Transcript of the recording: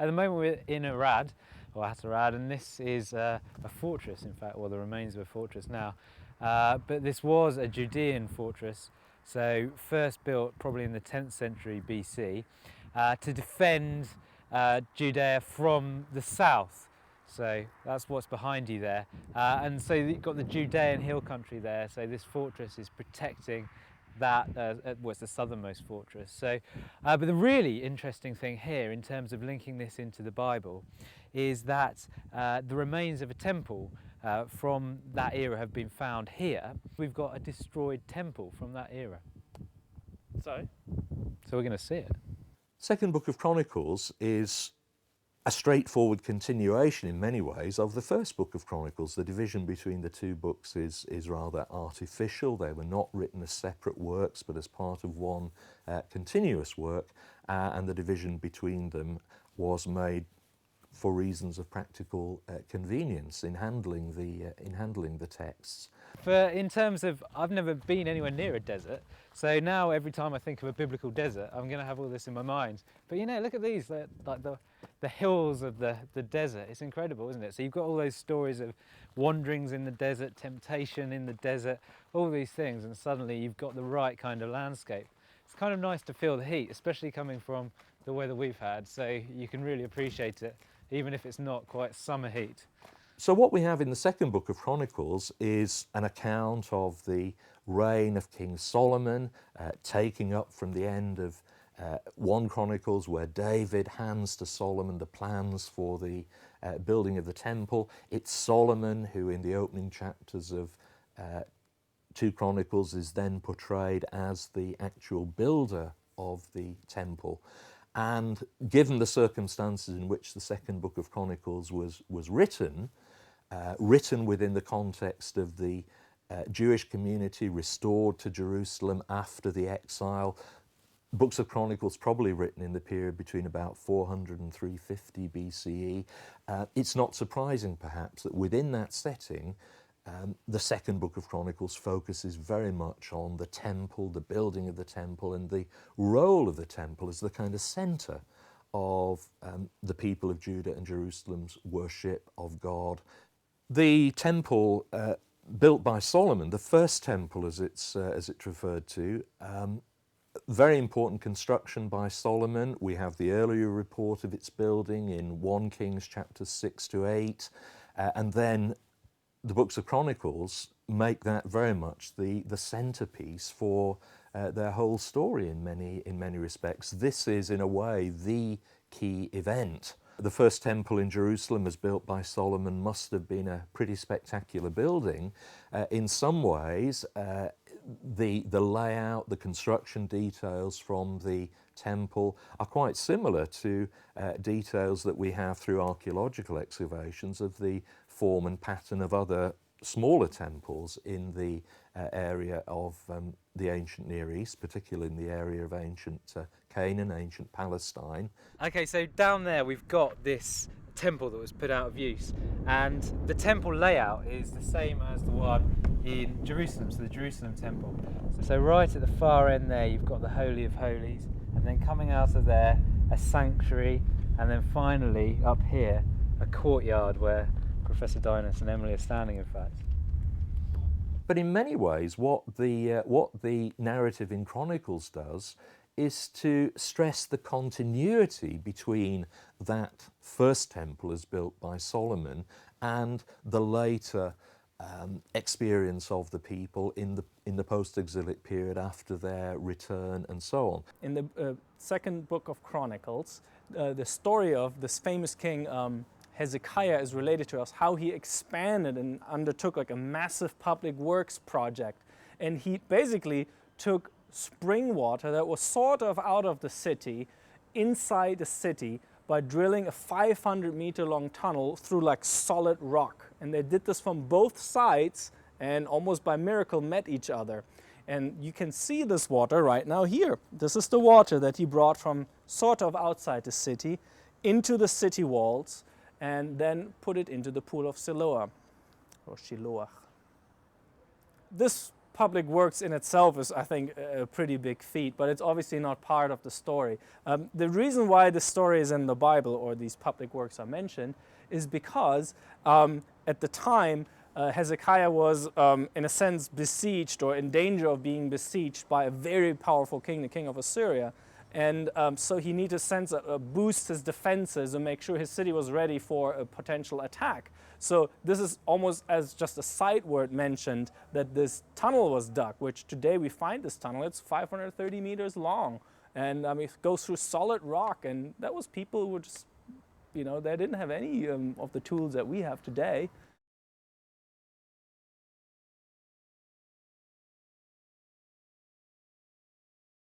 At the moment we're in Arad, or at Arad, and this is a fortress, in fact, or the remains of a fortress now. But this was a Judean fortress, so first built probably in the 10th century BC to defend Judea from the south. So that's what's behind you there. And so you've got the Judean hill country there, so this fortress is protecting that, it's the southernmost fortress. So, but the really interesting thing here in terms of linking this into the Bible is that the remains of a temple from that era have been found here. We've got a destroyed temple from that era. So we're going to see it. Second book of Chronicles is a straightforward continuation in many ways of the first book of Chronicles. The division between the two books is rather artificial. They were not written as separate works but as part of one continuous work, and the division between them was made for reasons of practical convenience in handling the texts. In terms of, I've never been anywhere near a desert, so now every time I think of a biblical desert, I'm going to have all this in my mind. But you know, look at these, like the hills of the desert. It's incredible, isn't it? So you've got all those stories of wanderings in the desert, temptation in the desert, all these things, and suddenly you've got the right kind of landscape. It's kind of nice to feel the heat, especially coming from the weather we've had, so you can really appreciate it, even if it's not quite summer heat. So what we have in the second book of Chronicles is an account of the reign of King Solomon, taking up from the end of 1 Chronicles, where David hands to Solomon the plans for the building of the temple. It's Solomon who in the opening chapters of 2 Chronicles is then portrayed as the actual builder of the temple. And given the circumstances in which the second book of Chronicles was written, written within the context of the Jewish community restored to Jerusalem after the exile, books of Chronicles probably written in the period between about 400 and 350 BCE. It's not surprising perhaps that within that setting the second book of Chronicles focuses very much on the temple, the building of the temple, and the role of the temple as the kind of centre of the people of Judah and Jerusalem's worship of God. The temple built by Solomon, the first temple as it's referred to, very important construction by Solomon. We have the earlier report of its building in 1 Kings chapters 6 to 8, and then the books of Chronicles make that very much the centerpiece for their whole story in many respects. This is in a way the key event. The first temple in Jerusalem, as built by Solomon, must have been a pretty spectacular building. In some ways, the layout, the construction details from the temple are quite similar to details that we have through archaeological excavations of the form and pattern of other smaller temples in the area of the ancient Near East, particularly in the area of ancient Canaan, ancient Palestine. Okay, so down there we've got this temple that was put out of use, and the temple layout is the same as the one in Jerusalem, so the Jerusalem temple. So right at the far end there you've got the Holy of Holies, and then coming out of there a sanctuary, and then finally up here a courtyard where Professor Dynas and Emily are standing, in fact. But in many ways what the narrative in Chronicles does is to stress the continuity between that first temple as built by Solomon and the later experience of the people in the post-exilic period after their return and so on. In the second book of Chronicles, the story of this famous king Hezekiah is related to us, how he expanded and undertook like a massive public works project. And he basically took spring water that was sort of out of the city, inside the city, by drilling a 500-meter long tunnel through like solid rock. And they did this from both sides and almost by miracle met each other. And you can see this water right now here. This is the water that he brought from sort of outside the city into the city walls and then put it into the pool of Siloam, or Shiloah. This public works in itself is, I think, a pretty big feat, but it's obviously not part of the story. The reason why the story is in the Bible, or these public works are mentioned, is because at the time Hezekiah was, in a sense, besieged or in danger of being besieged by a very powerful king, the king of Assyria. And so he needed to boost his defenses and make sure his city was ready for a potential attack. So this is almost as just a side word mentioned that this tunnel was dug, which today we find this tunnel. It's 530 meters long, and it goes through solid rock. And that was people who were just, they didn't have any of the tools that we have today.